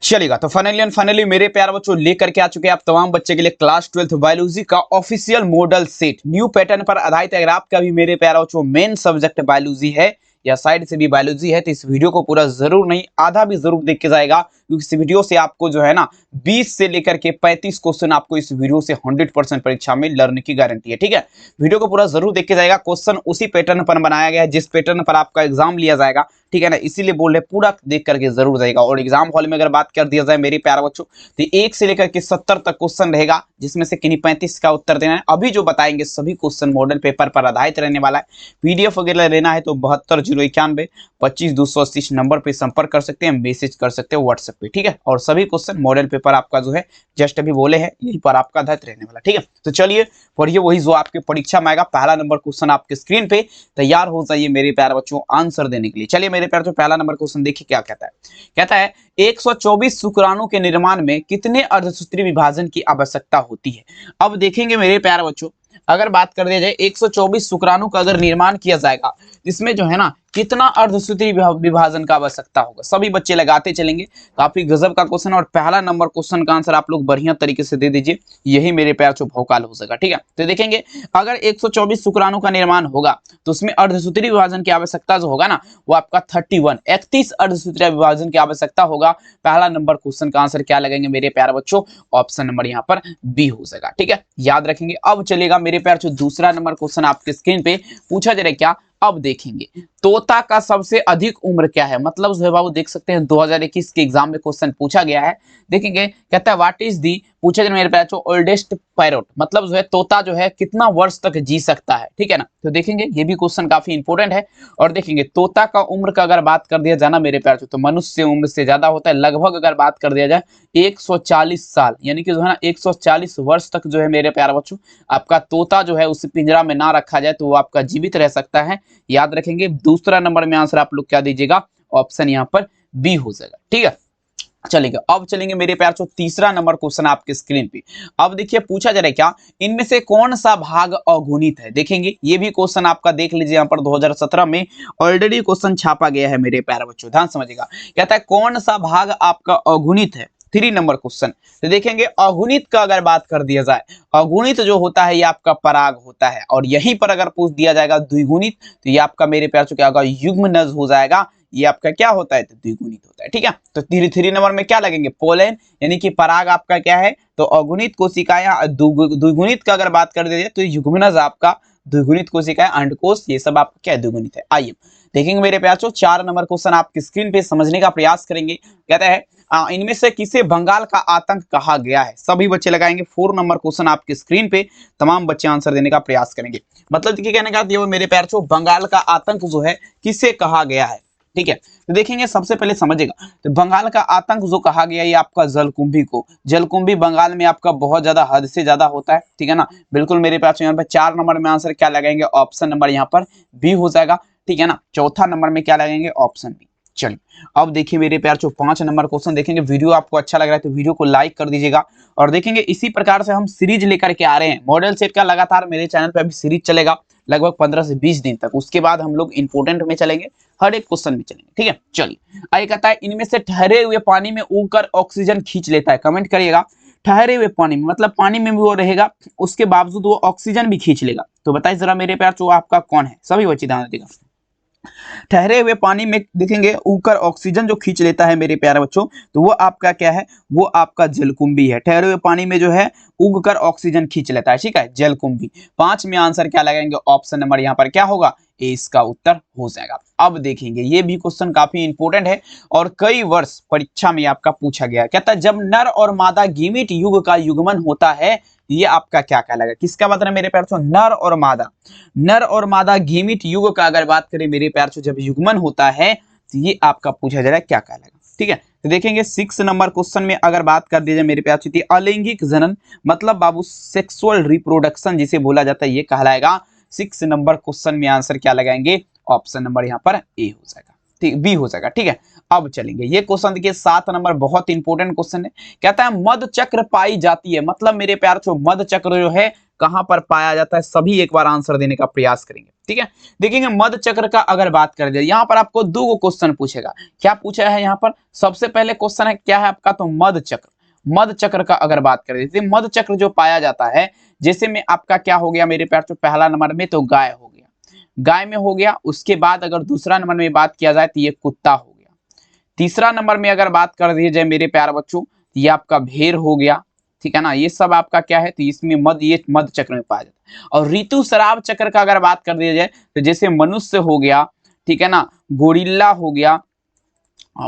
चलेगा। तो फाइनली मेरे प्यार बच्चों लेकर के आ चुके हैं आप तमाम बच्चे के लिए क्लास 12th बायोलॉजी का official model set new pattern पर आधारित। अगर आपका भी मेरे प्यार बच्चों मेन सब्जेक्ट बायोलॉजी है या साइड से भी बायोलॉजी है तो इस वीडियो को पूरा जरूर नहीं आधा भी जरूर देख के जाएगा, क्योंकि इस वीडियो से आपको जो है ना 20 से लेकर के 35 क्वेश्चन आपको इस वीडियो से 100% परीक्षा में लर्न की गारंटी है। ठीक है, वीडियो को पूरा जरूर देख के जाएगा। क्वेश्चन उसी पैटर्न पर बनाया गया है जिस पैटर्न पर आपका एग्जाम लिया जाएगा, ठीक है ना, इसीलिए बोल रहे पूरा देख करके जरूर जाएगा। और एग्जाम हॉल में अगर बात कर दिया जाए मेरे प्यारे बच्चों तो 1 से लेकर के 70 तक क्वेश्चन रहेगा, जिसमें से किन्हीं 35 का उत्तर देना है। अभी जो बताएंगे सभी क्वेश्चन मॉडल पेपर पर आधारित रहने वाला है। पीडीएफ वगैरह लेना है तो 72 091 25 280 नंबर पे संपर्क कर सकते हैं, मैसेज कर सकते हैं व्हाट्सएप पे। ठीक है, और सभी क्वेश्चन मॉडल पेपर आपका जो है जस्ट अभी बोले हैं यही पर आपका आधारित रहने वाला। ठीक है, तो चलिए पढ़िए वही जो आपके परीक्षा में आएगा। पहला नंबर क्वेश्चन आपके स्क्रीन पे तैयार हो जाइए मेरे प्यारे बच्चों आंसर देने के लिए। चलिए मेरे प्यारे, जो पहला नंबर क्वेश्चन देखिए क्या कहता है। कहता है 124 शुक्राणु के निर्माण में कितने अर्धसूत्री विभाजन की आवश्यकता होती है। अब देखेंगे मेरे प्यारे बच्चों, अगर बात कर दिया जाए 124 शुक्राणु का अगर निर्माण किया जाएगा, इसमें जो है ना कितना अर्धसूत्री विभाजन का आवश्यकता होगा। सभी बच्चे लगाते चलेंगे, काफी गजब का क्वेश्चन। और पहला नंबर क्वेश्चन का आंसर आप लोग बढ़िया तरीके से दे दीजिए, यही मेरे प्यार से भौकाल हो सकेगा। ठीक है, तो देखेंगे अगर 124 शुक्राणु का निर्माण होगा तो उसमें अर्धसूत्री विभाजन की आवश्यकता जो होगा ना वो आपका 31 अर्धसूत्री विभाजन की आवश्यकता होगा। पहला नंबर क्वेश्चन का आंसर क्या लगेंगे मेरे प्यारे बच्चों, ऑप्शन नंबर यहाँ पर बी हो जाएगा। ठीक है, याद रखेंगे। अब चलेगा मेरे प्यार से दूसरा नंबर क्वेश्चन आपके स्क्रीन पे पूछा जा रहा है क्या। अब देखेंगे तोता का सबसे अधिक उम्र क्या है। मतलब जो है बाबू देख सकते हैं 2021 के एग्जाम में क्वेश्चन पूछा गया है। देखेंगे कहता है व्हाट इज दी, पूछा जाए मेरे प्यारे ओल्डेस्ट पैरोट, मतलब जो है तोता जो है कितना वर्ष तक जी सकता है। ठीक है ना, तो देखेंगे ये भी क्वेश्चन काफी इंपॉर्टेंट है। और देखेंगे तोता का उम्र का अगर बात कर दिया जाना मेरे प्यारे तो मनुष्य उम्र से ज्यादा होता है। लगभग अगर बात कर दिया जाए 140 साल, यानी कि जो है ना 140 वर्ष तक जो है मेरे प्यारे बच्चों आपका तोता जो है उस पिंजरा में ना रखा जाए तो वो आपका जीवित रह सकता है। याद रखेंगे दूसरा नंबर में आंसर आप लोग क्या दीजिएगा, ऑप्शन यहाँ पर बी हो जाएगा। ठीक है, चलेगा। अब चलेंगे मेरे प्यार से तीसरा नंबर क्वेश्चन आपके स्क्रीन पे। अब देखिए पूछा जा रहा है क्या, इनमें से कौन सा भाग अगुणित है। देखेंगे ये भी क्वेश्चन आपका देख लीजिए, यहाँ पर 2017 में ऑलरेडी क्वेश्चन छापा गया है मेरे प्यारे बच्चों, ध्यान समझिएगा। कहता है कौन सा भाग आपका अगुणित है, 3 नंबर क्वेश्चन। तो देखेंगे अगुणित का अगर बात कर दिया जाए, अगुणित जो होता है ये आपका पराग होता है। और यहीं पर अगर पूछ दिया जाएगा द्विगुणित तो ये आपका मेरे प्यार से क्या होगा, युग्मनज हो जाएगा। ये आपका क्या होता है तो द्विगुणित होता है। ठीक है, तो 3 नंबर में क्या लगेंगे, पोलन, यानी कि पराग आपका क्या है तो अगुणित कोशिकाएं। द्विगुणित का अगर बात कर दिया तो युग्मनज आपका द्विगुणित कोशिकाएं, अंडकोश, ये सब आपका क्या द्विगुणित है। आइए देखेंगे मेरे प्यार से 4 नंबर क्वेश्चन आपकी स्क्रीन पे समझने का प्रयास करेंगे। कहता है इनमें से किसे बंगाल का आतंक कहा गया है। सभी बच्चे लगाएंगे 4 नंबर क्वेश्चन आपके स्क्रीन पे, तमाम बच्चे आंसर देने का प्रयास करेंगे। मतलब देखिए कहने का मेरे प्यार से बंगाल का आतंक जो है किसे कहा गया है। ठीक है, तो देखेंगे सबसे पहले समझेगा तो बंगाल का आतंक जो कहा गया ये आपका जलकुंभी को। जलकुंभी बंगाल में आपका बहुत ज्यादा हद से ज्यादा होता है। ठीक है ना, बिल्कुल मेरे पास यहाँ पर 4 नंबर में आंसर क्या लगाएंगे, ऑप्शन नंबर यहाँ पर बी हो जाएगा। ठीक है ना, चौथा नंबर में क्या लगाएंगे, ऑप्शन बी। चलिए अब देखिए मेरे प्यार जो 5 नंबर क्वेश्चन देखेंगे। वीडियो आपको अच्छा लग रहा है तो वीडियो को लाइक कर दीजिएगा। और देखेंगे इसी प्रकार से हम सीरीज लेकर के आ रहे हैं मॉडल सेट का। लगातार मेरे चैनल पे अभी सीरीज चलेगा लगभग 15 से 20 दिन तक। उसके बाद हम लोग इंपोर्टेंट में चलेंगे, हर एक क्वेश्चन में चलेंगे। ठीक है, चलिए आइए कहता है इनमें से ठहरे हुए पानी में उगकर ऑक्सीजन खींच लेता है। कमेंट करिएगा, ठहरे हुए पानी में मतलब पानी में भी वो रहेगा उसके बावजूद वो ऑक्सीजन भी खींच लेगा। तो बताइए जरा मेरे प्यार वो आपका कौन है। सभी बच्चे ध्यान देगा, ठहरे हुए पानी में देखेंगे उगकर ऑक्सीजन जो खींच लेता है मेरे प्यारे बच्चों तो वो आपका क्या है, वो आपका जलकुंभी है। ठहरे हुए पानी में जो है उगकर ऑक्सीजन खींच लेता है। ठीक है, जलकुंभी। 5 में आंसर क्या लगाएंगे, ऑप्शन नंबर यहाँ पर क्या होगा, ए इसका उत्तर हो जाएगा। अब देखेंगे ये भी क्वेश्चन काफी इंपॉर्टेंट है और कई वर्ष परीक्षा में आपका पूछा गया। कहता है जब नर और मादा गीमीट युग का युग्मन होता है ये आपका क्या कहलाएगा। किसका बात है मेरे प्यार से, नर और मादा। नर और मादा गीमीट युग का अगर बात करें मेरे प्यार से जब युग्मन होता है तो ये आपका पूछा जा रहा है क्या कहलाएगा। ठीक है, तो देखेंगे 6 नंबर क्वेश्चन में अगर बात कर दी जाए मेरे प्यार से अलैंगिक जनन मतलब बाबू सेक्सुअल रिप्रोडक्शन जिसे बोला जाता है ये कहलाएगा। 6 नंबर क्वेश्चन में आंसर क्या लगाएंगे, ऑप्शन नंबर यहाँ पर ए हो जाएगा। ठीक, बी हो जाएगा। ठीक है, अब चलेंगे ये क्वेश्चन देखिए 7 नंबर बहुत इंपॉर्टेंट क्वेश्चन है। कहता है मध चक्र पाई जाती है मतलब मेरे प्यार से मध चक्र जो है कहां पर पाया जाता है, सभी एक बार आंसर देने का प्रयास करेंगे। ठीक है, देखेंगे मध चक्र का अगर बात कर दे, यहाँ पर आपको दो क्वेश्चन पूछेगा। क्या पूछा है यहाँ पर? सबसे पहले क्वेश्चन है क्या है आपका, तो मध चक्र। मध चक्र का अगर बात कर देते, मध चक्र जो पाया जाता है, जैसे में आपका क्या हो गया मेरे प्यार, तो पहला नंबर में तो गाय हो गया, गाय में हो गया। उसके बाद अगर दूसरा नंबर में बात किया जाए तो ये कुत्ता हो गया। तीसरा नंबर में अगर बात कर दी जाए मेरे प्यार बच्चों, ये आपका भेड़ हो गया। ठीक है ना, ये सब आपका क्या है, तो इसमें मध, ये मध चक्र में पाया जाता है। और ऋतु स्राव चक्र का अगर बात कर दिया जाए, तो जैसे मनुष्य हो गया, ठीक है ना, गोरिल्ला हो गया,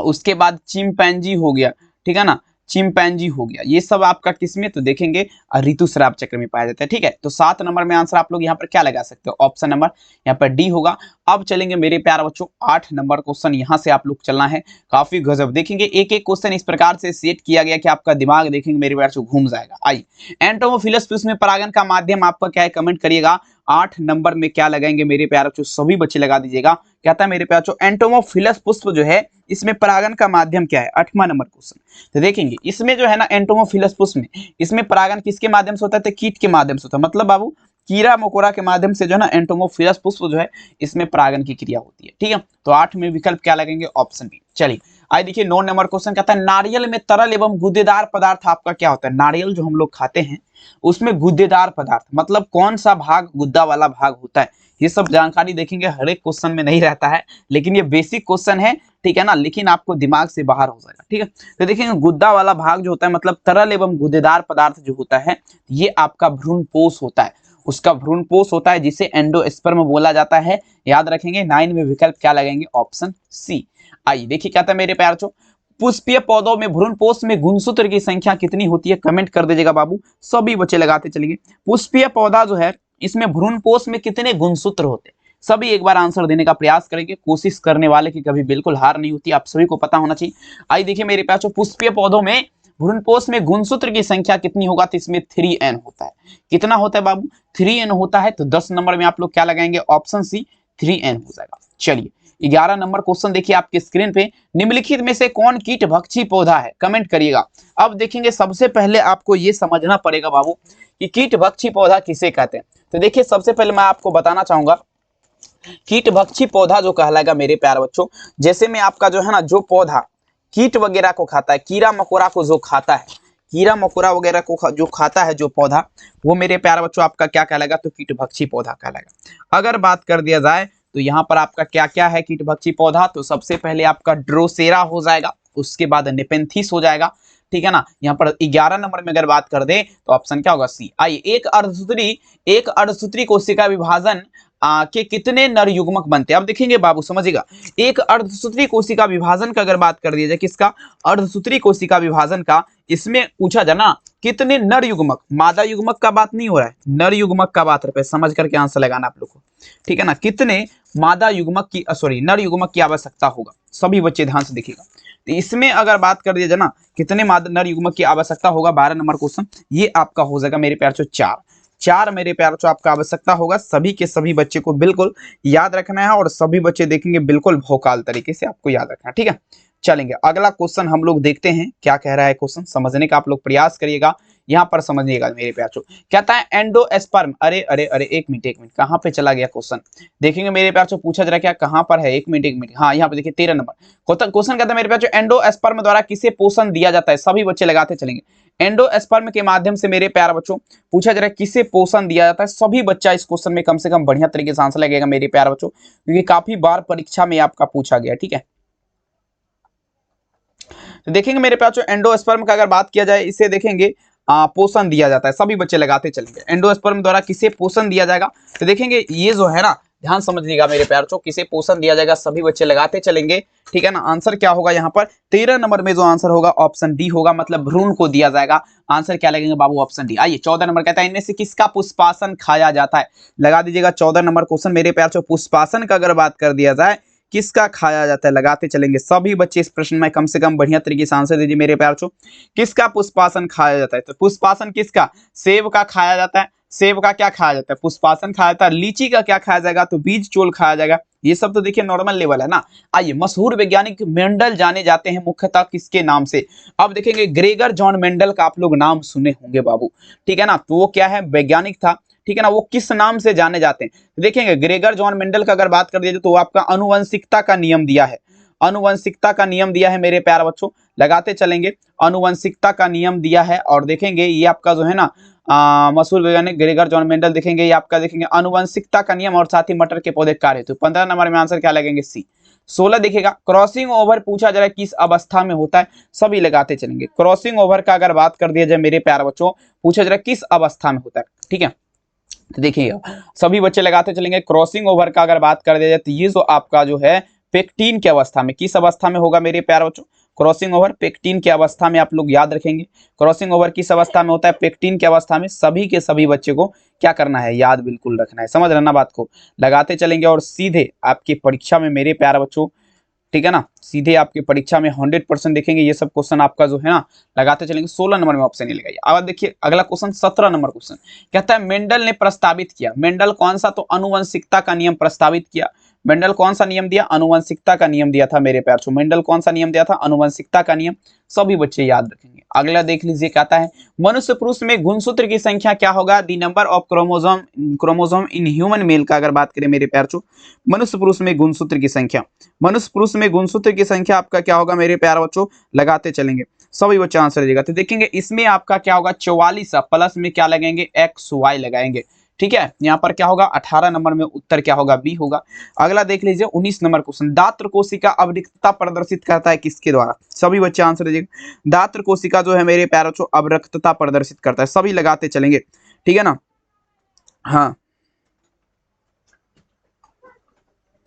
उसके बाद चिंपैंजी हो गया, ठीक है ना, चिंपैंजी हो गया, ये सब आपका किसमें, तो देखेंगे ऋतुस्राव चक्र में पाया जाता है। ठीक है, तो 7 नंबर में आंसर आप लोग यहाँ पर क्या लगा सकते हो, ऑप्शन नंबर यहाँ पर डी होगा। अब चलेंगे मेरे प्यारे बच्चों 8 नंबर क्वेश्चन, यहाँ से आप लोग चलना है, काफी गजब। देखेंगे एक एक क्वेश्चन इस प्रकार से सेट किया गया कि आपका दिमाग देखेंगे मेरे प्यारे घूम जाएगा। आइए, एंटोमोफिलस पुष्प में परागन का माध्यम आपका क्या है, कमेंट करिएगा। 8 नंबर में क्या लगाएंगे मेरे प्यारे बच्चों, सभी बच्चे लगा दीजिएगा। कहता है मेरे प्यारे बच्चों एंटोमोफिलस पुष्प जो है इसमें परागन का माध्यम क्या है, 8वां नंबर क्वेश्चन। तो देखेंगे इसमें जो है ना एंटोमोफिलस पुष्प में, इसमें परागन किसके माध्यम से होता है, तो कीट के माध्यम से होता है। मतलब बाबू कीड़ा मकोड़ा के माध्यम से जो है ना एंटोमोफिलस पुष्प जो है इसमें परागन की क्रिया होती है। ठीक है, तो 8 में विकल्प क्या लगेंगे, ऑप्शन बी। चलिए आइए देखिए 9 नंबर क्वेश्चन कहता है नारियल में तरल एवं गुद्देदार पदार्थ आपका क्या होता है। नारियल जो हम लोग खाते हैं उसमें गुद्देदार पदार्थ मतलब कौन सा भाग गुद्दा वाला भाग होता है, ये सब जानकारी देखेंगे हर एक क्वेश्चन में नहीं रहता है, लेकिन ये बेसिक क्वेश्चन है। ठीक है ना, लेकिन आपको दिमाग से बाहर हो जाएगा। ठीक है, तो देखेंगे गुद्दा वाला भाग जो होता है मतलब तरल एवं गुद्देदार पदार्थ जो होता है ये आपका भ्रूणपोष होता है, उसका भ्रूणपोष होता है जिसे एंडोस्पर्म बोला जाता है। याद रखेंगे 9 में विकल्प क्या लगेंगे, ऑप्शन सी। आइए देखिए क्या था मेरे प्यार चो, पुष्पीय पौधों में भ्रूणपोष में गुणसूत्र की संख्या कितनी होती है, कमेंट कर दीजिएगा बाबू, सभी बच्चे लगाते चलेंगे। पुष्पीय पौधा जो है इसमें भ्रूणपोष में कितने गुणसूत्र होते हैं, सभी एक बार आंसर देने का प्रयास करेंगे। कोशिश करने वाले की कभी बिल्कुल हार नहीं होती, आप सभी को पता होना चाहिए। आइए देखिए मेरे प्यार चो, पुष्पीय पौधों में भ्रूणपोष में गुणसूत्र की संख्या कितनी होगा, तो इसमें 3n होता है। कितना होता है बाबू, 3n होता है। तो 10 नंबर में आप लोग क्या लगाएंगे, ऑप्शन सी 3n हो जाएगा। चलिए 11 नंबर क्वेश्चन देखिए आपके स्क्रीन पे, निम्नलिखित में से कौन कीटभक्षी पौधा है, कमेंट करिएगा। अब देखेंगे सबसे पहले आपको ये समझना पड़ेगा बाबू कि कीटभक्षी पौधा किसे कहते हैं। तो देखिए सबसे पहले मैं आपको बताना चाहूंगा कीटभक्षी पौधा जो कहलाएगा मेरे प्यारे बच्चों, जैसे में आपका जो है ना जो पौधा कीट वगैरह को खाता है, कीड़ा मकोड़ा को जो खाता है, कीड़ा मकोड़ा वगैरह को जो खाता है जो पौधा, वो मेरे प्यारे बच्चों आपका क्या कहलाएगा, तो कीटभक्षी पौधा कहलाएगा। अगर बात कर दिया जाए तो यहाँ पर आपका क्या क्या है कीटभक्षी पौधा, तो सबसे पहले आपका ड्रोसेरा हो जाएगा, उसके बाद नेपेंथिस हो जाएगा। ठीक है ना, यहाँ पर 11 नंबर में अगर बात कर दे तो ऑप्शन क्या होगा, सी। आइए एक अर्धसूत्री कोशिका विभाजन के कितने नर युग्मक बनते हैं। अब देखेंगे बाबू समझिएगा, एक अर्धसूत्री कोशिका विभाजन का अगर बात कर दिया जाए, किसका, अर्धसूत्री कोशिका विभाजन का, इसमें पूछा जाए ना कितने नर युग्मक, मादा युग्मक का बात नहीं हो रहा है, नर युग्मक का बात है, समझ करके आंसर लगाना आप लोग को। ठीक है ना, कितने मादा युग्मक की नर युग्मक की आवश्यकता होगा, सभी बच्चे ध्यान से देखिएगा। तो इसमें अगर बात कर दिया जाए ना कितने नर युग्मक की आवश्यकता होगा, 12 नंबर क्वेश्चन, ये आपका हो जाएगा मेरे प्यार चो 4 मेरे प्यार चो आपका आवश्यकता होगा। सभी के सभी बच्चे को बिल्कुल याद रखना है और सभी बच्चे देखेंगे बिल्कुल भौकाल तरीके से आपको याद रखना है। ठीक है, चलेंगे अगला क्वेश्चन हम लोग देखते हैं क्या कह रहा है क्वेश्चन, समझने का आप लोग प्रयास करिएगा, यहाँ पर समझिएगा मेरे प्यार चो। कहता है एंडोस्पर्म, अरे अरे अरे एक मिनट कहाँ पे चला गया क्वेश्चन, देखेंगे मेरे प्यार चो, पूछा जरा क्या कहाँ पर है, एक मिनट, हाँ यहाँ पे देखिए 13 नंबर क्वेश्चन कहता है मेरे प्यार चो, एंडोस्पर्म द्वारा किसे पोषण दिया जाता है, सभी बच्चे लगाते चलेंगे। एंडोस्पर्म के माध्यम से मेरे प्यार बच्चों पूछा जरा किसे पोषण दिया जाता है, सभी बच्चा इस क्वेश्चन में कम से कम बढ़िया तरीके से आंसर लगेगा मेरे प्यार बच्चों, क्योंकि काफी बार परीक्षा में आपका पूछा गया। ठीक है, तो देखेंगे मेरे प्यार एंडोस्पर्म का अगर बात किया जाए, इसे देखेंगे पोषण दिया जाता है, सभी बच्चे लगाते चलेंगे। एंडोस्पर्म द्वारा किसे पोषण दिया जाएगा, तो देखेंगे ये जो है ना ध्यान समझिएगा मेरे प्यार चो, किसे पोषण दिया जाएगा, सभी बच्चे लगाते चलेंगे। ठीक है ना, आंसर क्या होगा यहाँ पर 13 नंबर में जो आंसर होगा ऑप्शन डी होगा, मतलब भ्रूण को दिया जाएगा। आंसर क्या लगेगा बाबू, ऑप्शन डी। आइए 14 नंबर कहता है इनमें से किसका पुष्पासन खाया जाता है, लगा दीजिएगा 14 नंबर क्वेश्चन मेरे प्यार चो, पुष्पासन का अगर बात कर दिया जाए किसका खाया जाता है, लगाते चलेंगे सभी बच्चे इस प्रश्न में कम से कम बढ़िया तरीके से आंसर दीजिए मेरे प्यार चो, किसका पुष्पासन खाया जाता है। तो पुष्पासन किसका, सेब का खाया जाता है, सेब का क्या खाया जाता है, पुष्पासन खाया जाता है, लीची का क्या खाया जाएगा, तो बीज चोल खाया जाएगा। ये सब तो देखिए नॉर्मल लेवल है ना। आइए, मशहूर वैज्ञानिक मेंडल जाने जाते हैं मुख्यतः किसके नाम से? अब देखेंगे ग्रेगर जॉन मेंडल का आप लोग नाम सुने होंगे बाबू, ठीक है ना। तो वो क्या है, वैज्ञानिक था, ठीक है ना। वो किस नाम से जाने जाते हैं? तो देखेंगे ग्रेगर जॉन मेंडल का अगर बात कर दिया जाए तो वो आपका आनुवंशिकता का नियम दिया है, आनुवंशिकता का नियम दिया है मेरे प्यारे बच्चों, लगाते चलेंगे, आनुवंशिकता का नियम दिया है। और देखेंगे ये आपका जो है ना मशहूर वैज्ञानिक ग्रेगर जॉन मेंडल, देखेंगे ये आपका देखेंगे आनुवंशिकता का नियम और साथ ही मटर के पौधे कार्य। तो 15 नंबर में आंसर क्या लगेंगे? सी। 16 देखिएगा क्रॉसिंग ओवर पूछा जा रहा है किस अवस्था में होता है, सभी लगाते चलेंगे। क्रॉसिंग ओवर का अगर बात कर दिया जाए मेरे प्यारे बच्चों, पूछा जा रहा है किस अवस्था में होता है, ठीक है। तो देखिएगा सभी बच्चे लगाते चलेंगे। क्रॉसिंग ओवर का अगर बात कर दिया जाए तो ये जो आपका जो है पेक्टीन की अवस्था में, किस अवस्था में होगा मेरे प्यारे बच्चों? क्रॉसिंग ओवर पेक्टीन की अवस्था में, आप लोग याद रखेंगे। क्रॉसिंग ओवर किस अवस्था में होता है? पेक्टीन की अवस्था में। सभी के सभी बच्चे को क्या करना है, याद बिल्कुल रखना है, समझ रहे ना बात को, लगाते चलेंगे। और सीधे आपकी परीक्षा में मेरे प्यारे बच्चों, ठीक है ना, सीधे आपकी परीक्षा में 100% देखेंगे ये सब क्वेश्चन आपका जो है ना लगाते चलेंगे। 16 नंबर में ऑप्शन नहीं लगाइए। अब देखिए अगला क्वेश्चन 17 नंबर क्वेश्चन कहता है मेंडल ने प्रस्तावित किया, मेंडल कौन सा? तो अनुवंशिकता का नियम प्रस्तावित किया। मेंडल कौन सा नियम दिया? अनुवंशिकता का नियम दिया था मेरे प्यार। मेंडल कौन सा नियम दिया था? अनुवंशिकता का नियम। सभी बच्चे याद रखेंगे। अगला देख लीजिए, कहता है मनुष्य पुरुष में गुणसूत्र की संख्या क्या होगा? The number of chromosome, chromosome in human male का अगर बात करें मेरे प्यार, मनुष्य पुरुष में गुणसूत्र की संख्या, मनुष्य पुरुष में गुणसूत्र की संख्या आपका क्या होगा मेरे प्यारे बच्चों? लगाते चलेंगे, सभी बच्चे आंसर दीजिएगा। तो देखेंगे इसमें आपका क्या होगा? 44, प्लस में क्या लगाएंगे? एक्स वाई लगाएंगे, ठीक है। यहाँ पर क्या होगा? 18 नंबर में उत्तर क्या होगा? बी होगा। अगला देख लीजिए 19 नंबर क्वेश्चन, दात्र कोशिका अवरक्तता प्रदर्शित करता है किसके द्वारा? सभी बच्चे आंसर दीजिएगा। दात्र कोशिका जो है मेरे प्यारे बच्चों अवरक्तता प्रदर्शित करता है, सभी लगाते चलेंगे, ठीक है ना। हाँ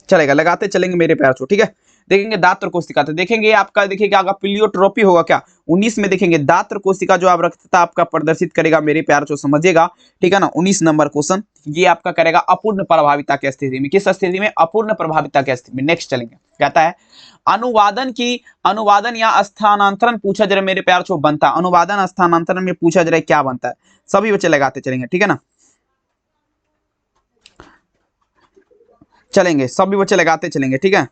चलेगा, लगाते चलेंगे मेरे प्यार छो, ठीक है। देखेंगे दात्र कोशिका, तो देखेंगे आपका देखिए आगे प्लियोट्रोपी होगा क्या? 19 में देखेंगे दात्र कोशिका जो अवरक्तता आपका प्रदर्शित करेगा मेरे प्यार छो, समझिएगा, ठीक है ना। 19 नंबर क्वेश्चन ये आपका करेगा अपूर्ण प्रभाविता की स्थिति में। किस स्थिति में? अपूर्ण प्रभाविता की स्थिति में। नेक्स्ट चलेंगे, कहता है अनुवादन या स्थानांतरण पूछा जरा मेरे प्यार छो बनता, अनुवादन स्थानांतरण में पूछा जरा क्या बनता है? सभी बच्चे लगाते चलेंगे, ठीक है ना। चलेंगे, सभी बच्चे लगाते चलेंगे, ठीक है।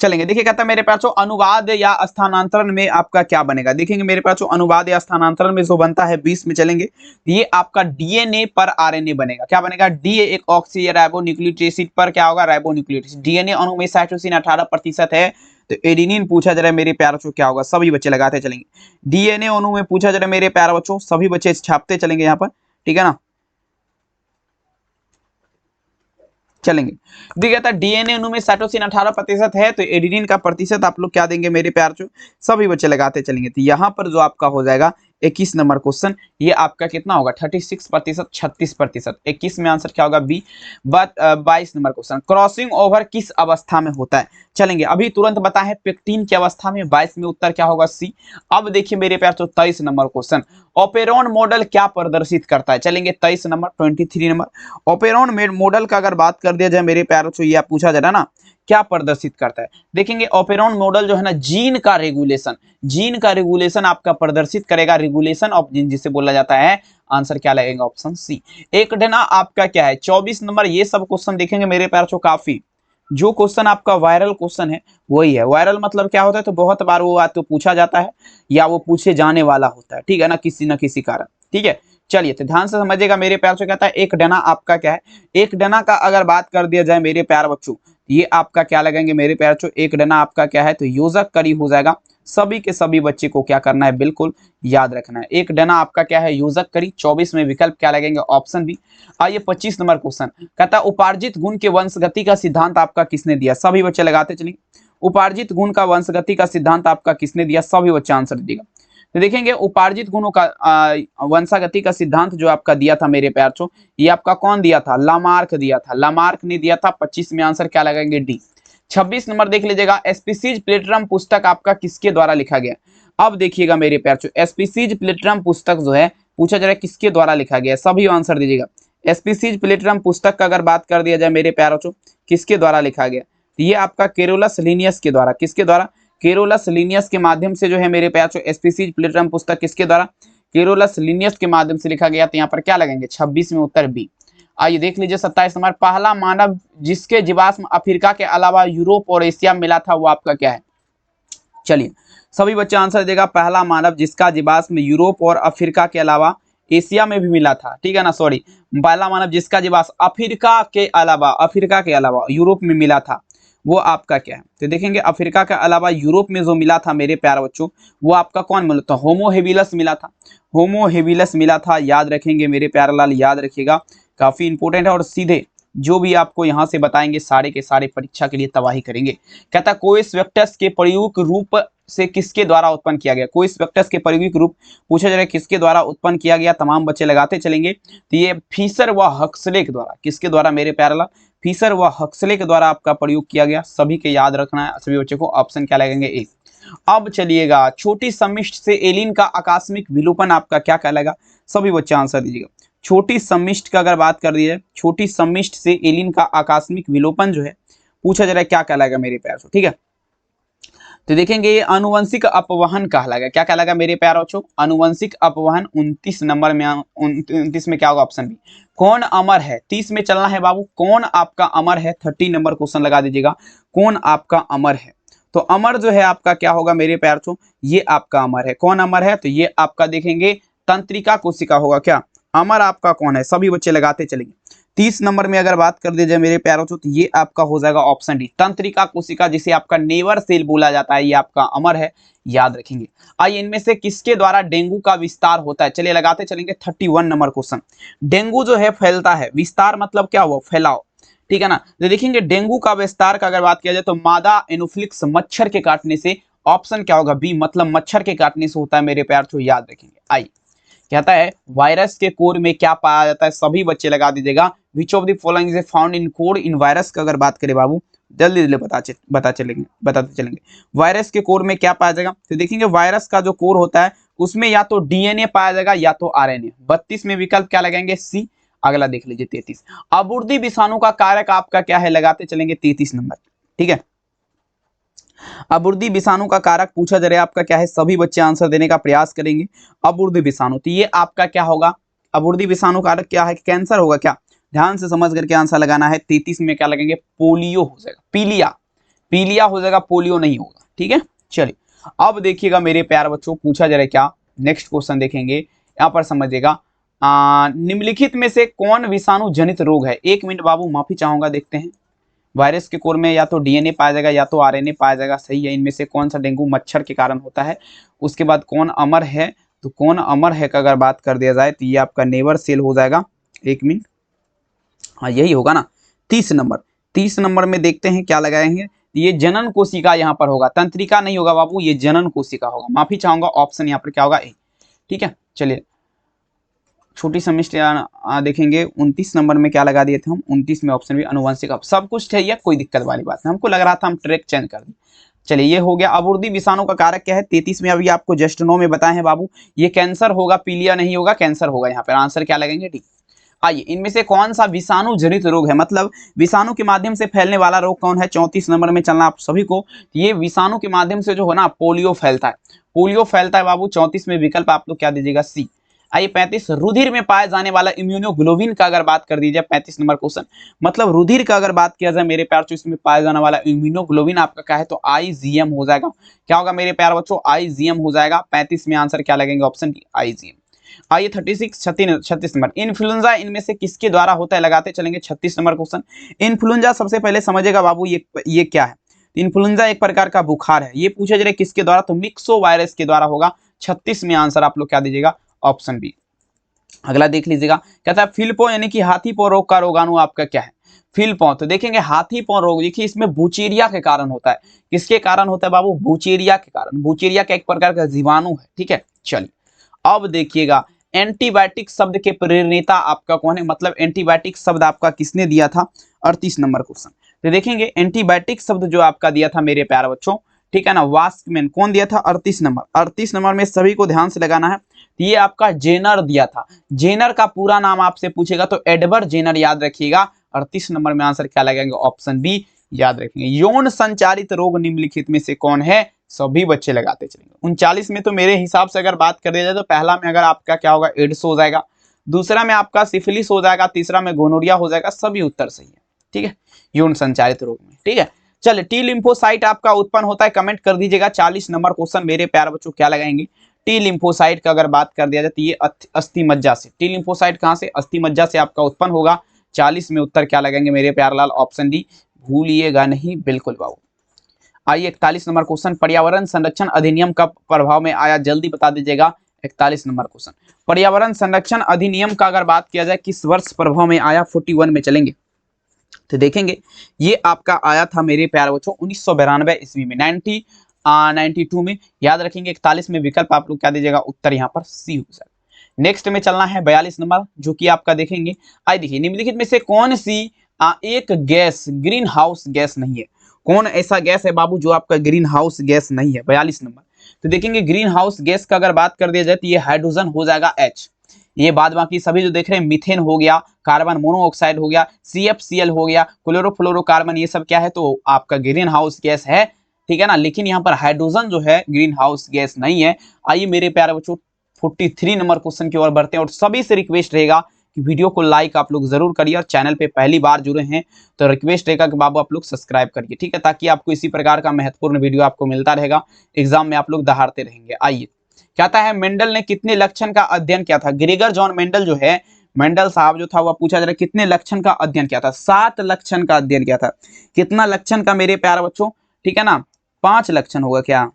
चलेंगे, देखिए कहता है मेरे पास अनुवाद या स्थानांतरण में आपका क्या बनेगा? देखेंगे मेरे पास अनुवाद या स्थानांतरण में जो बनता है 20 में चलेंगे, ये आपका डीएनए पर आरएनए बनेगा। क्या बनेगा? डीए एक ऑक्सीराइबोन्यूक्लिक एसिड पर क्या होगा? Ribonucleic acid. डीएनए अणु में साइटोसिन 18% है, तो एडेनिन पूछा जा रहा है मेरे प्यारे बच्चों क्या होगा? सभी बच्चे लगाते चलेंगे। डीएनए अणु में पूछा जा रहा है मेरे प्यारे बच्चों, सभी बच्चे छापते चलेंगे यहाँ पर, ठीक है ना। चलेंगे, देखिए था डीएनए अणु में साइटोसिन 18% है, तो एडेनिन का प्रतिशत आप लोग क्या देंगे मेरे प्यार चो? सभी बच्चे लगाते चलेंगे। तो यहाँ पर जो आपका हो जाएगा 21 नंबर क्वेश्चन, ये आपका कितना होगा? 36%, 36%। 21 में आंसर क्या होगा? B. 22 number question, crossing over किस अवस्था में होता है? चलेंगे, अभी तुरंत बताएं पेक्टीन की अवस्था में। 22 में उत्तर क्या होगा? सी। अब देखिए मेरे प्यार चो 23 नंबर क्वेश्चन, ओपेरॉन मॉडल क्या प्रदर्शित करता है? चलेंगे 23 नंबर, 23 नंबर ओपेरॉन मॉडल का अगर बात कर दिया जाए मेरे प्यारों से, ये पूछा जा रहा है ना क्या प्रदर्शित करता है? देखेंगे ओपेरॉन मॉडल जो है ना जीन का रेगुलेशन आपका प्रदर्शित करेगा, रेगुलेशन ऑफ जीन जिसे बोला जाता है। आंसर क्या लगेगा? Option C. एक डना आपका क्या है? 24 नंबर। ये सब क्वेश्चन देखेंगे मेरे प्यारों काफी, जो क्वेश्चन आपका वायरल क्वेश्चन है वही है। वायरल मतलब क्या होता है? तो बहुत बार वो तो पूछा जाता है या वो पूछे जाने वाला होता है, ठीक है ना, किसी न किसी कारण, ठीक है। चलिए तो ध्यान से समझिएगा मेरे प्यार से, कहता है एक डना आपका क्या है? एक डना का अगर बात कर दिया जाए मेरे प्यार बच्चों, ये आपका क्या लगेंगे मेरे प्यार बच्चों? एक डना आपका क्या है? तो योजक करी हो जाएगा। सभी के सभी बच्चे को क्या करना है? बिल्कुल याद रखना है। एक डना आपका क्या है? योजक करी। 24 में विकल्प क्या लगेंगे? Option B. आइए 25 नंबर क्वेश्चन, कहता है उपार्जित गुण के वंशगति का सिद्धांत आपका किसने दिया? सभी बच्चे लगाते चलेंगे। उपार्जित गुण का वंशगति का सिद्धांत आपका किसने दिया? सभी बच्चे आंसर दीजिएगा। तो देखेंगे उपार्जित गुणों का वंशागति का सिद्धांत जो आपका दिया था मेरे प्यार चो, ये आपका कौन दिया था? लामार्क दिया था, लामार्क ने दिया था। 25 में आंसर क्या लगाएंगे? डी। 26 नंबर देख लीजिएगा, स्पीसीज प्लेटरम पुस्तक आपका किसके द्वारा लिखा गया? अब देखिएगा मेरे प्यार चो, स्पीसीज प्लेटरम पुस्तक जो है पूछा जा रहा है किसके द्वारा लिखा गया? सभी आंसर दीजिएगा। स्पीसीज प्लेटरम पुस्तक का अगर बात कर दिया जाए मेरे प्यारों चो, किसके द्वारा लिखा गया? ये आपका केरोलस लिनियस के द्वारा। किसके द्वारा? केरोलस लिनियस के माध्यम से जो है मेरे प्यार चो स्पीसीज प्लेटरम पुस्तक किसके द्वारा? केरोलस लिनियस के माध्यम से लिखा गया, तो यहाँ पर क्या लगेंगे 26 में उत्तर बी। आइए देख लीजिए 27 नंबर, पहला मानव जिसके जीवाश्म अफ्रीका के अलावा यूरोप और एशिया में मिला था वो आपका क्या है। चलिए सभी बच्चे आंसर देगा, पहला मानव जिसका जीवाश्म यूरोप और अफ्रीका के अलावा एशिया में भी मिला था, ठीक है ना, सॉरी, पहला मानव जिसका जीवाश्म अफ्रीका के अलावा यूरोप में मिला था वो आपका क्या है। तो देखेंगे अफ्रीका के अलावा यूरोप में जो मिला था मेरे प्यारे बच्चों, वो आपका कौन मिला था, होमो हेबिलस मिला था, होमो हेबिलस मिला था, याद रखेंगे मेरे प्यारे लाल, याद रखिएगा, काफी इंपॉर्टेंट है। और सीधे जो भी आपको यहाँ से बताएंगे सारे के सारे परीक्षा के लिए तबाही करेंगे। कहता कोइस वेक्टस के प्रयुक्त रूप से किसके द्वारा उत्पन्न किया गया, कोइस वेक्टस के प्रयुक्त रूप पूछा जा रहा है किसके द्वारा उत्पन्न किया गया, तमाम बच्चे लगाते चलेंगे। तो ये फिशर व हक्सले के द्वारा, किसके द्वारा मेरे प्यारे लाल, फिशर व हक्सले के द्वारा आपका प्रयोग किया गया। सभी के याद रखना है, सभी बच्चों को ऑप्शन क्या लगेंगे ए। अब चलिएगा छोटी सम्मिष्ट से एलिन का आकस्मिक विलोपन आपका क्या कहलाएगा, सभी बच्चे आंसर दीजिएगा। छोटी सम्मिष्ट का अगर बात कर दी जाए, छोटी सम्मिष्ट से एलिन का आकस्मिक विलोपन जो है पूछा जा रहा है क्या कहलाएगा मेरे प्यार से, ठीक है। तो देखेंगे ये अनुवंशिक अपवहन कहलाएगा, क्या कहलाएगा मेरे प्यारे बच्चों, अनुवंशिक अपवहन। 29 नंबर में 29 में क्या होगा, ऑप्शन बी। कौन अमर है, 30 में चलना है बाबू, कौन आपका अमर है, 30 नंबर क्वेश्चन लगा दीजिएगा, कौन आपका अमर है। तो अमर जो है आपका क्या होगा मेरे प्यारे बच्चों, ये आपका अमर है, कौन अमर है, तो ये आपका देखेंगे तंत्रिका कोशिका होगा, क्या अमर आपका कौन है, सभी बच्चे लगाते चलेंगे। 30 नंबर में अगर बात कर दी जाए मेरे प्यारों तो ये आपका हो जाएगा ऑप्शन डी, तंत्रिका कोशिका, जिसे आपका नेवर सेल बोला जाता है, ये आपका अमर है, याद रखेंगे। आइए इनमें से किसके द्वारा डेंगू का विस्तार होता है, चलिए लगाते चलेंगे। 31 नंबर क्वेश्चन, डेंगू जो है फैलता है, विस्तार मतलब क्या हुआ, फैलाव, ठीक है ना। तो देखेंगे डेंगू का विस्तार का अगर बात किया जाए तो मादा एनोफ्लिक्स मच्छर के काटने से, ऑप्शन क्या होगा बी, मतलब मच्छर के काटने से होता है मेरे प्यार, तो याद रखेंगे। आइए कहता है वायरस के कोर में क्या पाया जाता है, सभी बच्चे लगा दीजिएगा। Which of the following is found in core in virus का अगर बात करें बाबू, जल्दी जल्दी बताते चलेंगे वायरस के कोर में क्या पाया जाएगा। तो देखेंगे वायरस का जो कोर होता है उसमें या तो डीएनए पाया जाएगा या तो आरएनए। 32 में विकल्प क्या लगाएंगे, सी। अगला देख लीजिए 33, अबुर्दी विषाणु का कारक आपका क्या है, लगाते चलेंगे 33 नंबर, ठीक है। अबुर्दी विषाणु का कारक पूछा जा रहा है आपका क्या है, सभी बच्चे आंसर देने का प्रयास करेंगे। अबुर्दी विषाणु, तो ये आपका क्या होगा, अबुर्दी विषाणु कारक क्या है, कैंसर होगा क्या, ध्यान से समझ करके आंसर लगाना है। 33 में क्या लगेंगे, पोलियो हो जाएगा, पीलिया हो जाएगा, पोलियो नहीं होगा, ठीक है। चलिए अब देखिएगा मेरे प्यारे बच्चों पूछा जा रहा है क्या, नेक्स्ट क्वेश्चन देखेंगे, यहाँ पर समझिएगा निम्नलिखित में से कौन विषाणु जनित रोग है। 1 मिनट बाबू माफी चाहूंगा, देखते हैं। वायरस के कोर में या तो डीएनए पाया जाएगा या तो आरएनए पाया जाएगा, सही है। इनमें से कौन सा डेंगू मच्छर के कारण होता है। उसके बाद कौन अमर है, तो कौन अमर है का अगर बात कर दिया जाए तो ये आपका नेवर सेल हो जाएगा। 1 मिनट, हाँ यही होगा ना। 30 नंबर में देखते हैं क्या लगाएंगे, ये जनन कोशिका यहाँ पर होगा, तंत्रिका नहीं होगा बाबू, ये जनन कोशिका होगा। माफी चाहूंगा, ऑप्शन यहाँ पर क्या होगा ए, ठीक है। चलिए छोटी समिष्ट देखेंगे 29 नंबर में क्या लगा दिए थे हम, 29 में ऑप्शन भी अनुवंशिक। अब सब कुछ है, कोई दिक्कत वाली बात नहीं, हमको लग रहा था हम ट्रैक चेंज कर दें। चलिए ये हो गया। अबुर्दी विषाणु का कारक क्या है, 33 में अभी आपको जस्ट 9 में बताए हैं बाबू, ये कैंसर होगा, पीलिया नहीं होगा, कैंसर होगा। यहाँ पर आंसर क्या लगेंगे, ठीक। आइए इनमें से कौन सा विषाणु जनित रोग है, मतलब विषाणु के माध्यम से फैलने वाला रोग कौन है। 34 नंबर में चलना आप सभी को, ये विषाणु के माध्यम से जो है ना पोलियो फैलता है, पोलियो फैलता है बाबू। 34 में विकल्प आप लोग क्या दीजिएगा, सी। आइए 35, रुधिर में पाए जाने वाला इम्यूनोग्लोबिन का अगर बात कर दीजिए, 35 नंबर क्वेश्चन, मतलब रुधिर का अगर बात किया जाए मेरे प्यार बच्चों, इसमें पाया जाने वाला इम्यूनोग्लोबिन आपका क्या है, तो आईजीएम हो जाएगा। क्या होगा मेरे प्यार बच्चों, आईजीएम हो जाएगा। 35 में आंसर क्या लगेंगे, ऑप्शन डी, आईजीएम। आइए 36 नंबर, इन्फ्लुएंजा इनमें से किसके द्वारा होता है, लगाते चलेंगे। 36 नंबर क्वेश्चन, इन्फ्लुएंजा सबसे पहले समझेगा बाबू ये क्या है। इन्फ्लुएंजा एक प्रकार का बुखार है, ये पूछा जा रहा है किसके द्वारा, तो मिक्सो वायरस के द्वारा होगा। 36 में आंसर आप लोग क्या दीजिएगा, ऑप्शन बी। अगला देख लीजिएगा, कहता है फिलपो यानी कि हाथी पांव रोग का रोगाणु आपका क्या है, फिलपो। तो देखेंगे हाथी पांव रोग, देखिए इसमें बुचेरिया के कारण होता है। किसके कारण होता है बाबू, बुचेरिया के कारण। बुचेरिया का एक प्रकार का जीवाणु है, ठीक है। चलिए अब देखिएगा एंटीबायोटिक शब्द के प्रेरणेता आपका कौन है, मतलब एंटीबायोटिक शब्द आपका किसने दिया था। 38 नंबर क्वेश्चन, तो देखेंगे एंटीबायोटिक शब्द जो आपका दिया था मेरे प्यारे बच्चों, ठीक है ना, वास्कमैन कौन दिया था, 38 नंबर। 38 नंबर में सभी को ध्यान से लगाना है, ये आपका जेनर दिया था। जेनर का पूरा नाम आपसे पूछेगा तो एडवर्ड जेनर, याद रखिएगा। 38 नंबर में आंसर क्या लगेगा, ऑप्शन बी, याद रखेंगे। यौन संचारित रोग निम्नलिखित में से कौन है, सभी बच्चे लगाते चलेंगे। 39 में तो मेरे हिसाब से अगर बात कर दिया जाए तो पहला में अगर आपका क्या होगा, एड्स हो जाएगा, दूसरा में आपका सिफिलिस हो जाएगा, तीसरा में गोनोरिया हो जाएगा। सभी उत्तर सही है, ठीक है, यौन संचारित रोग में, ठीक है। चलिए, टी लिम्फोसाइट आपका उत्पन्न होता है, कमेंट कर दीजिएगा। 40 नंबर क्वेश्चन मेरे प्यारे बच्चों क्या लगाएंगे। टी लिम्फोसाइट का अगर बात कर दिया जाए तो ये अस्थि मज्जा से, टी लिम्फोसाइट कहां से, अस्थि मज्जा से आपका उत्पन्न होगा। 40 में उत्तर क्या लगाएंगे मेरे प्यारे लाल, ऑप्शन डी, भूलिएगा नहीं, बिल्कुल बाबू। आइए 41 नंबर क्वेश्चन, पर्यावरण संरक्षण अधिनियम कब प्रभाव में आया, जल्दी बता दीजिएगा। 41 नंबर क्वेश्चन, पर्यावरण संरक्षण अधिनियम का अगर बात किया जाए किस वर्ष प्रभाव में आया, 41 में चलेंगे तो देखेंगे ये आपका आया था मेरे प्यारे बच्चों 1992 ईस्वी में, 92 में। याद रखेंगे 41 में विकल्प आप लोग क्या दीजिएगा, उत्तर यहाँ पर सी हो जाएगा। नेक्स्ट में चलना है 42 नंबर, जो कि आपका देखेंगे। आइए देखिए, निम्नलिखित में से कौन सी एक गैस ग्रीन हाउस गैस नहीं है, कौन ऐसा गैस है बाबू जो आपका ग्रीन हाउस गैस नहीं है। 42 नंबर तो देखेंगे ग्रीन हाउस गैस का अगर बात कर दिया जाए तो ये हाइड्रोजन हो जाएगा H। ये बाद बाकी सभी जो देख रहे हैं, मीथेन हो गया, कार्बन मोनोऑक्साइड हो गया, CFCl हो गया, क्लोरोफ्लोरोकार्बन, ये सब क्या है तो आपका ग्रीन हाउस गैस है, ठीक है ना। लेकिन यहाँ पर हाइड्रोजन जो है ग्रीन हाउस गैस नहीं है। आइए मेरे प्यारे बच्चों 43 नंबर क्वेश्चन की ओर बढ़ते हैं, और सभी से रिक्वेस्ट रहेगा कि वीडियो को लाइक आप लोग जरूर करिए, और चैनल पे पहली बार जुड़े हैं तो रिक्वेस्ट रहेगा कि बाबू आप लोग सब्सक्राइब करिए, ठीक है, ताकि आपको इसी प्रकार का महत्वपूर्ण वीडियो आपको मिलता रहेगा, एग्जाम में आप लोग दहाड़ते रहेंगे। आइए, कहता है मेंडल ने कितने लक्षण का अध्ययन किया था। ग्रेगर जॉन मेंडल जो है, मेंडल साहब जो था वह पूछा जा रहा है कितने लक्षण का अध्ययन किया था। 7 लक्षण का अध्ययन किया था। कितना लक्षण का मेरे प्यारे बच्चों, ठीक है ना, 5 लक्षण होगा क्या,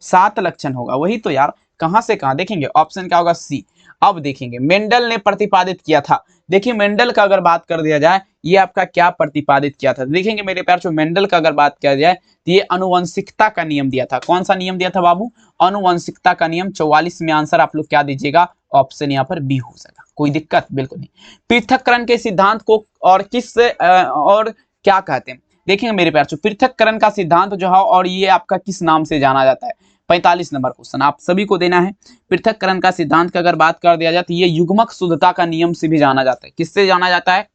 7 लक्षण होगा, वही तो यार, कहां से कहां देखेंगे, ऑप्शन क्या होगा, सी। अब देखेंगे मेंडल ने प्रतिपादित किया था। देखिए मेंडल का अगर बात कर दिया जाए, ये आपका क्या प्रतिपादित किया था, देखेंगे मेरे प्यारे बच्चों मेंडल का अगर बात किया जाए तो ये अनुवंशिकता का नियम दिया था। कौन सा नियम दिया था बाबू, अनुवंशिकता का नियम। 44 में आंसर आप लोग क्या दीजिएगा, ऑप्शन यहाँ पर बी हो जाएगा, कोई दिक्कत बिल्कुल नहीं। पृथक्करण के सिद्धांत को और किस और क्या कहते हैं, देखेंगे मेरे प्यारे बच्चों पृथक्करण का सिद्धांत जो है और ये आपका किस नाम से जाना जाता है। 45 नंबर क्वेश्चन आप सभी को देना है। पृथक्करण का सिद्धांत का अगर बात कर दिया जाए तो ये युग्मक शुद्धता का नियम से भी जाना जाता है। किससे जाना जाता है,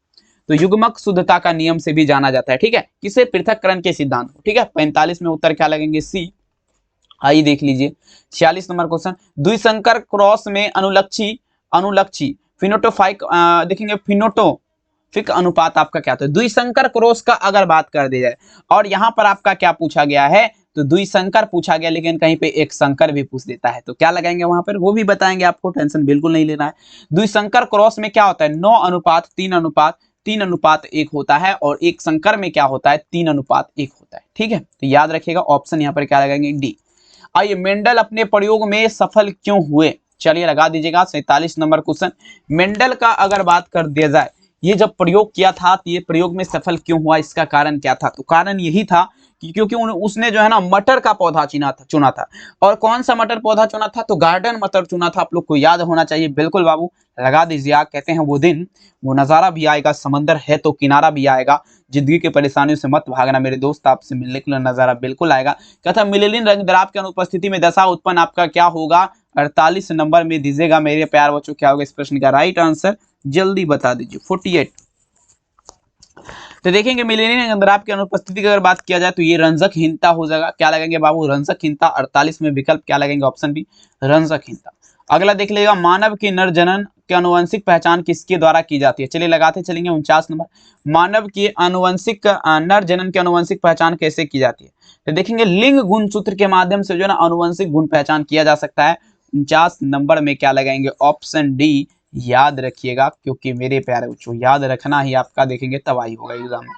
तो युग्मक शुद्धता का नियम से भी जाना जाता है, ठीक है, किसे, पृथक्करण के सिद्धांत को, ठीक है। 45 में उत्तर क्या लगेंगे, सी। आइए देख लीजिए 46 नंबर क्वेश्चन, द्विसंकर क्रॉस में अनुलक्षी फिनोटोफाइक देखेंगे, फिनोटोफिक अनुपात आपका क्या था। द्विसंकर क्रॉस का अगर बात कर दी जाए, और यहाँ पर आपका क्या पूछा गया है, तो द्विसंकर पूछा गया, लेकिन कहीं पे एक संकर भी पूछ देता है, तो क्या लगाएंगे वहां पर, वो भी बताएंगे आपको, टेंशन बिल्कुल नहीं लेना है। द्विसंकर क्रॉस में क्या होता है, 9:3:3:1 होता है, और एक संकर में क्या होता है, 3:1 होता है, ठीक है। तो याद रखिएगा, ऑप्शन यहाँ पर क्या लगाएंगे, डी। आइए, मेंडल अपने प्रयोग में सफल क्यों हुए, चलिए लगा दीजिएगा। 47 नंबर क्वेश्चन, मेंडल का अगर बात कर दिया जाए, ये जब प्रयोग किया था तो ये प्रयोग में सफल क्यों हुआ, इसका कारण क्या था, तो कारण यही था कि क्योंकि उसने जो है ना मटर का पौधा चुना था। और कौन सा मटर पौधा चुना था, तो गार्डन मटर चुना था। आप लोग को याद होना चाहिए, बिल्कुल बाबू लगा दीजिए। आप कहते हैं वो दिन वो नजारा भी आएगा, समंदर है तो किनारा भी आएगा, जिंदगी की परेशानियों से मत भागना मेरे दोस्त, आपसे मिलने के लिए नजारा बिल्कुल आएगा। कहता मिलेनिन रंग द्राव की अनुपस्थिति में दशा उत्पन्न आपका क्या होगा, 48 नंबर में दीजिएगा मेरे प्यार बच्चों, क्या होगा इस प्रश्न का राइट आंसर, जल्दी बता दीजिए। 48 तो देखेंगे मिलेनियम रंगद्राव की अनुपस्थिति की अगर बात किया जाए तो ये रंजकहीनता हो जाएगा, क्या लगेंगे बाबू, रंजकहीनता। 48 में विकल्प क्या लगेंगे, ऑप्शन बी, रंजकहीनता। अगला देख लीजिएगा, मानव की नर जनन की आनुवंशिक पहचान किसके द्वारा की जाती है, चलिए लगाते चलेंगे। 49 नंबर, मानव की आनुवंशिक नर जनन की आनुवंशिक पहचान कैसे की जाती है, तो देखेंगे लिंग गुणसूत्र के माध्यम से जो है ना आनुवंशिक गुण पहचान किया जा सकता है। 49 नंबर में क्या लगाएंगे, ऑप्शन डी, याद रखिएगा, क्योंकि मेरे प्यारे बच्चों याद रखना ही आपका देखेंगे तबाही होगा एग्जाम में।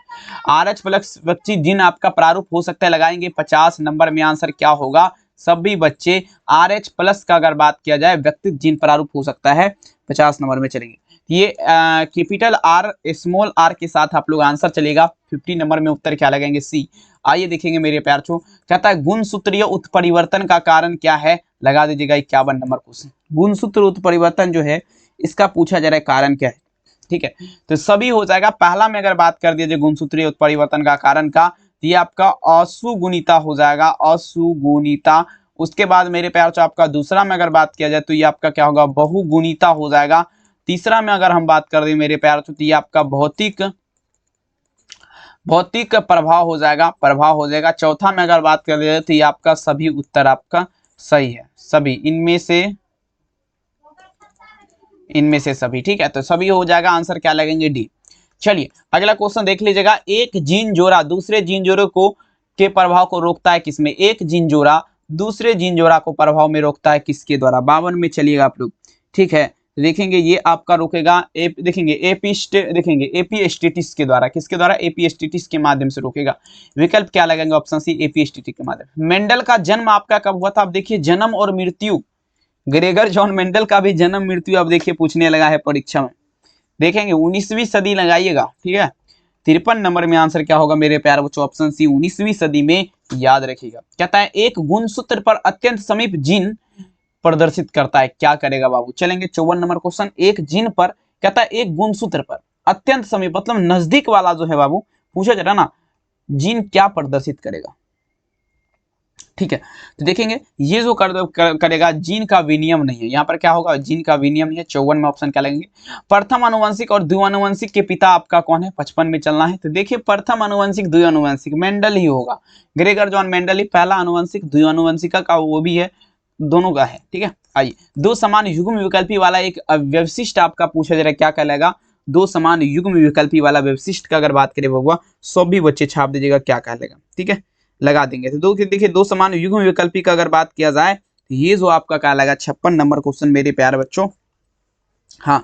RH प्लस बच्ची जिन आपका प्रारूप हो सकता है, लगाएंगे 50 नंबर में आंसर क्या होगा, सभी बच्चे RH प्लस का अगर बात किया जाए व्यक्तिगत जिन प्रारूप हो सकता है, 50 नंबर में चलेंगे। ये कैपिटल R स्मॉल r के साथ आप लोग आंसर चलेगा। 50 नंबर में उत्तर क्या लगेंगे, सी। आइए देखेंगे मेरे प्यार छो, कहता है गुणसूत्रीय उत्परिवर्तन का कारण क्या है, लगा दीजिएगा 51 नंबर क्वेश्चन। गुणसूत्र उत्परिवर्तन जो है इसका पूछा जा रहा है कारण क्या है, ठीक है, तो सभी हो जाएगा। पहला में अगर बात कर दिया जाए गुणसूत्रीय उत्परिवर्तन का कारण का, ये आपका असुगुणिता हो जाएगा, असुगुणिता। उसके बाद मेरे प्यार से आपका दूसरा में अगर बात किया जाए तो ये आपका क्या होगा, बहुगुणिता हो जाएगा। तीसरा में अगर हम बात कर दें मेरे प्यार तो ये आपका भौतिक भौतिक प्रभाव हो जाएगा, प्रभाव हो जाएगा। चौथा में अगर बात कर रहे तो ये आपका सभी उत्तर आपका सही है, सभी इनमें से सभी, ठीक है। तो सभी हो जाएगा, आंसर क्या लगेंगे डी। चलिए अगला क्वेश्चन देख लीजिएगा। एक जीन जोड़ा दूसरे जीन जोड़े को के प्रभाव को रोकता है किसमें? एक जीन जोड़ा दूसरे जीन जोड़ा को प्रभाव में रोकता है किसके द्वारा? 52 में चलिएगा आप लोग, ठीक है। देखेंगे ये आपका रोकेगा देखेंगे एपीस्टेटिस के द्वारा। किसके द्वारा? एपीस्टेटिस के माध्यम से रोकेगा। विकल्प क्या लगेंगे? ऑप्शन सी एपीस्टेटिस के माध्यम। मेंडल का जन्म आपका कब हुआ था? आप देखिए जन्म और मृत्यु, ग्रेगर जॉन मेंडल का भी जन्म मृत्यु अब देखिए पूछने लगा है परीक्षा में। देखेंगे 19वीं सदी लगाइएगा, ठीक है। 53 नंबर में आंसर क्या होगा मेरे प्यारे बच्चों? ऑप्शन सी 19वीं सदी में, याद रखिएगा। कहता है एक गुणसूत्र पर अत्यंत समीप जीन प्रदर्शित करता है, क्या करेगा बाबू? चलेंगे 54 नंबर क्वेश्चन। एक जीन पर कहता है एक गुणसूत्र पर अत्यंत समीप मतलब नजदीक वाला जो है बाबू पूछा जा रहा ना, जीन क्या प्रदर्शित करेगा, ठीक है। तो देखेंगे ये जो करेगा जीन का विनियम नहीं है। यहाँ पर क्या होगा? जीन का विनियम नहीं है। 54 में ऑप्शन क्या लगेंगे? प्रथम अनुवंशिक और द्विआनुवंशिक के पिता आपका कौन है? 55 में चलना है। तो देखिए प्रथम अनुवंशिक द्विआनुवंशिक मेंडल ही होगा, ग्रेगर जॉन मेंडल ही पहला अनुवंशिक द्विआनुवंशिक का वो भी है, दोनों का है, ठीक है। आइए दो समान युग्म विकल्पी वाला एक व्यवशिष्ट आपका पूछा जा रहा है, क्या कहलाएगा? दो समान युग्म विकल्पी वाला व्यवशिष्ट का अगर बात करें बबुआ, सभी बच्चे छाप दीजिएगा क्या कहलाएगा, ठीक है, लगा देंगे। तो देखिए दो समान युग्म विकल्पी का अगर बात किया जाए तो ये जो आपका कहलाएगा 56 नंबर क्वेश्चन मेरे प्यारे बच्चों। हाँ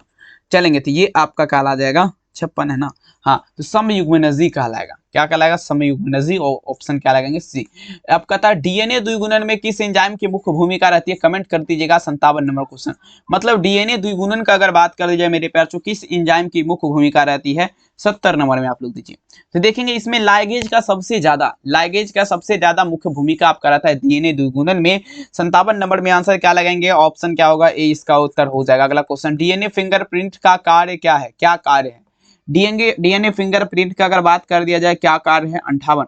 चलेंगे, तो ये आपका कहला जाएगा 56 है ना। हाँ तो समयुग्मनजी कहलाएगा, क्या कहलाएगा? समयुग्मनजी। और ऑप्शन क्या लगेंगे? सी। अब कहता है डीएनए द्विगुणन में किस एंजाइम की मुख्य भूमिका रहती है? कमेंट कर दीजिएगा। 57 नंबर क्वेश्चन। मतलब डीएनए द्विगुणन का अगर बात कर दी जाए मेरे प्यार, किस एंजाइम की मुख्य भूमिका रहती है? 70 नंबर में आप लोग दीजिए। तो देखेंगे इसमें लाइगेज का सबसे ज्यादा मुख्य भूमिका आपका रहता है डीएनए द्विगुणन में। 57 नंबर में आंसर क्या लगाएंगे? ऑप्शन क्या होगा? ए इसका उत्तर हो जाएगा। अगला क्वेश्चन, डीएनए फिंगरप्रिंट का कार्य क्या है? क्या कार्य है डीएनए फिंगरप्रिंट का अगर बात कर दिया जाए, क्या कार्य है? 58।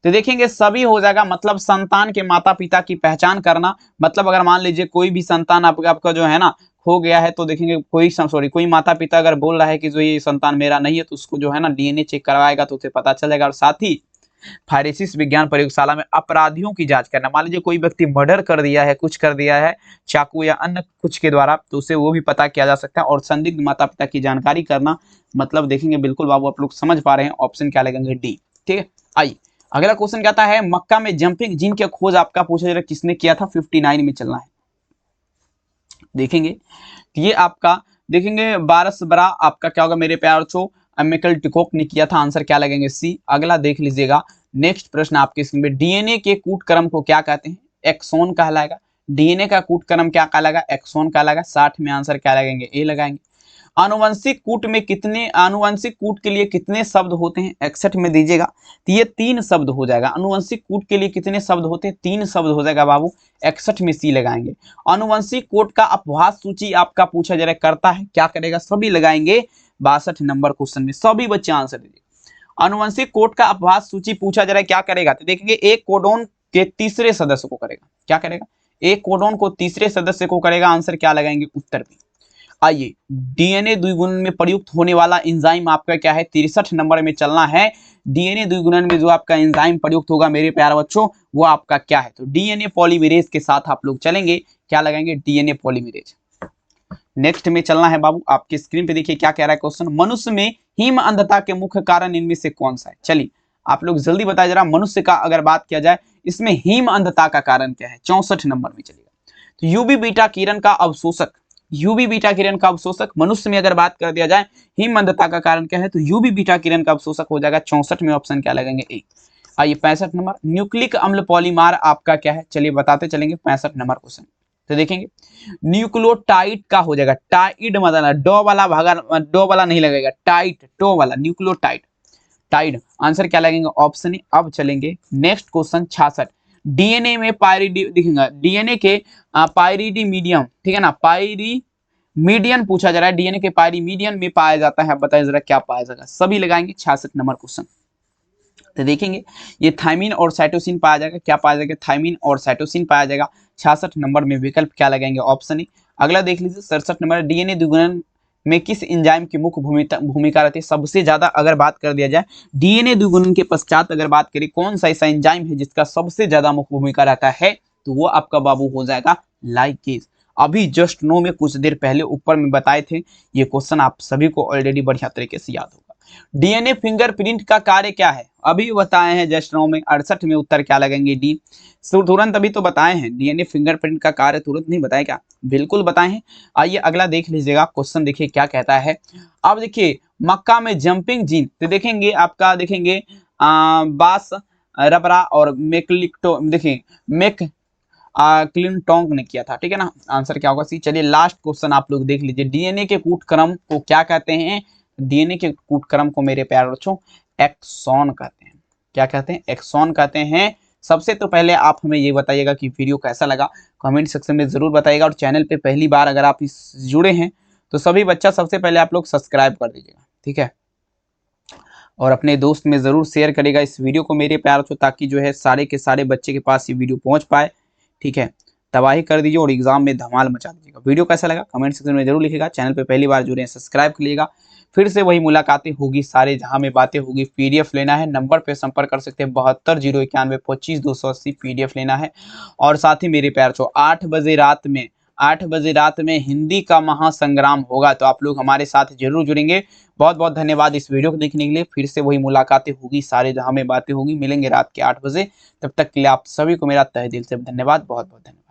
तो देखेंगे सभी हो जाएगा, मतलब संतान के माता पिता की पहचान करना। मतलब अगर मान लीजिए कोई भी संतान आपका जो है ना खो गया है, तो देखेंगे कोई माता पिता अगर बोल रहा है कि जो ये संतान मेरा नहीं है, तो उसको जो है ना डीएनए चेक करवाएगा तो उसे पता चलेगा। और साथ ही फारेसिस विज्ञान प्रयोगशाला में अपराधियों की जांच करना। मान लीजिए कोई व्यक्ति मर्डर कर दिया है, कुछ कर दिया है चाकू या अन्य कुछ के द्वारा, तो उसे वो भी पता किया जा सकता है। और संदिग्ध माता पिता की जानकारी करना, मतलब देखेंगे बिल्कुल बाबू आप लोग समझ पा रहे हैं। ऑप्शन क्या लगेंगे? डी, ठीक है। आइए अगला क्वेश्चन कहता है मक्का में जंपिंग जीन की खोज आपका पूछा जा रहा है किसने किया था? 59 में चलना है। देखेंगे ये आपका देखेंगे बारस बरा आपका क्या होगा मेरे प्यार बच्चों? अमेकल टिकोक ने किया था। आंसर क्या लगेंगे? सी। अगला देख लीजिएगा, नेक्स्ट प्रश्न आपके स्क्रीन पे, डीएनए के कूटक्रम को क्या कहते हैं? एक्सोन कहलाएगा। डीएनए का कूटक्रम क्या कहलाएगा? एक्सोन कहलाएगा। 60 में आंसर क्या लगेंगे? ए लगाएंगे। आनुवंशिक कूट के लिए कितने शब्द होते हैं? 61 में दीजिएगा। तो ये 3 शब्द हो जाएगा। आनुवंशिक कूट के लिए कितने शब्द होते हैं? 3 शब्द हो जाएगा बाबू। 61 में सी लगाएंगे। आनुवंशिक कोड का अपवाद सूची आपका पूछा जा रहा है, करता है, क्या करेगा? सभी लगाएंगे। 62 नंबर क्वेश्चन में सभी बच्चे आंसर दीजिए। आनुवंशिक कोड का अपवाद सूची पूछा जा रहा है, क्या करेगा? तो देखेंगे एक कोडोन के तीसरे सदस्य को करेगा। क्या करेगा? एक कोडोन को तीसरे सदस्य को करेगा। आंसर क्या लगाएंगे? उत्तर भी। आइए डीएनए द्विगुणन में प्रयुक्त होने वाला एंजाइम आपका क्या है? 63 नंबर में चलना है। डीएनए द्विगुणन में जो आपका एंजाइम प्रयुक्त होगा मेरे प्यारे बच्चों, वो आपका क्या है? तो डीएनए पॉलीमरेज के साथ आप लोग चलेंगे। क्या लगाएंगे? DNA polymerase. नेक्स्ट में चलना है बाबू। आपके स्क्रीन पे देखिए क्या कह रहा है क्वेश्चन, मनुष्य में हिम अंधता के मुख्य कारण इनमें से कौन सा है? चलिए आप लोग जल्दी बताया जरा। मनुष्य का अगर बात किया जाए, इसमें हिम अंधता का कारण क्या है? 64 नंबर में चलेगा। तो यूवी बीटा किरण का अवशोषक मनुष्य में अगर बात कर दिया जाए, हिम अंधता का कारण क्या है? तो यूवी बीटा किरण का अवशोषक हो जाएगा। 64 में ऑप्शन क्या लगेंगे? ए। आइए 65 नंबर, न्यूक्लिक अम्ल पॉलीमार आपका क्या है? चलिए बताते चलेंगे। 65 नंबर क्वेश्चन तो देखेंगे न्यूक्लियोटाइड का हो जाएगा। टाइड मतलब डो वाला नहीं लगेगा, टाइट टो वाला न्यूक्लियोटाइड। आंसर क्या लगेंगे? Option A. अब चलेंगे नेक्स्ट क्वेश्चन 66। डीएनए में दिखेगा डीएनए के पायरिडीमीडियम, ठीक है ना, पायरिमीडियन पूछा जा रहा है। डीएनए के पायरिमीडियन में पाया जाता है, बताइए जरा क्या पाया जाएगा? सभी लगाएंगे। 66 नंबर क्वेश्चन तो देखेंगे ये थायमिन और साइटोसिन पाया जाएगा। क्या पाया जाएगा? थायमिन और साइटोसिन पाया जाएगा। 66 नंबर में विकल्प क्या लगाएंगे? Option A. अगला देख लीजिए 67 नंबर, डीएनए द्विगुणन में किस एंजाइम की मुख्य भूमिका रहती है? सबसे ज्यादा अगर बात कर दिया जाए डीएनए द्विगुणन के पश्चात अगर बात करें कौन सा ऐसा एंजाइम है जिसका सबसे ज्यादा मुख्य भूमिका रहता है, तो वो आपका बाबू हो जाएगा लाइकेज। अभी जस्ट नो में कुछ देर पहले ऊपर में बताए थे, ये क्वेश्चन आप सभी को ऑलरेडी बढ़िया तरीके से याद होगा। डीएनए फिंगरप्रिंट का कार्य क्या है? अभी बताए हैं जस्ट नो में। 68 में उत्तर क्या लगेंगे? डी। तुरंत अभी तो बताए हैं, डीएनए फिंगरप्रिंट का कार्य तुरंत नहीं बताए क्या? बिल्कुल बताए हैं। आइए अगला देख लीजिएगा, क्वेश्चन देखिए क्या कहता है। अब देखिए मक्का में जंपिंग जीन, तो देखेंगे आपका देखेंगे बास रबरा और मेकलिक्टो, देखिए मेक क्लिंटोंग ने किया था, ठीक है ना। आंसर क्या होगा? सी। चलिए लास्ट क्वेश्चन आप लोग देख लीजिए, डीएनए के कूट क्रम को क्या कहते हैं? डीएनए के कूट क्रम को मेरे प्यारे बच्चों एक्सॉन कहते हैं। क्या कहते हैं? एक्सॉन कहते हैं। सबसे तो पहले आप हमें ये बताइएगा कि वीडियो कैसा लगा, कमेंट सेक्शन में जरूर बताइएगा। और चैनल पे पहली बार अगर आप इस जुड़े हैं तो सभी बच्चा सबसे पहले आप लोग सब्सक्राइब कर दीजिएगा, ठीक है। और अपने दोस्त में जरूर शेयर करेगा इस वीडियो को मेरे प्यार बच्चों, ताकि जो है सारे के सारे बच्चे के पास ये वीडियो पहुंच पाए, ठीक है। तबाही कर दीजिए और एग्जाम में धमाल मचा दीजिएगा। वीडियो कैसा लगा कमेंट सेक्शन में जरूर लिखिएगा। चैनल पे पहली बार जुड़े हैं सब्सक्राइब कर लीजिएगा। फिर से वही मुलाकातें होगी सारे जहां में बातें होगी। पीडीएफ लेना है नंबर पे संपर्क कर सकते हैं 72 091 25 280 पीडीएफ लेना है। और साथ ही मेरे प्यार बच्चों 8 बजे रात में हिंदी का महासंग्राम होगा, तो आप लोग हमारे साथ जरूर जुड़ेंगे। बहुत बहुत धन्यवाद इस वीडियो को देखने के लिए। फिर से वही मुलाकातें होगी सारे जहां में बातें होगी, मिलेंगे रात के 8 बजे। तब तक के लिए आप सभी को मेरा तहे दिल से धन्यवाद, बहुत बहुत धन्यवाद।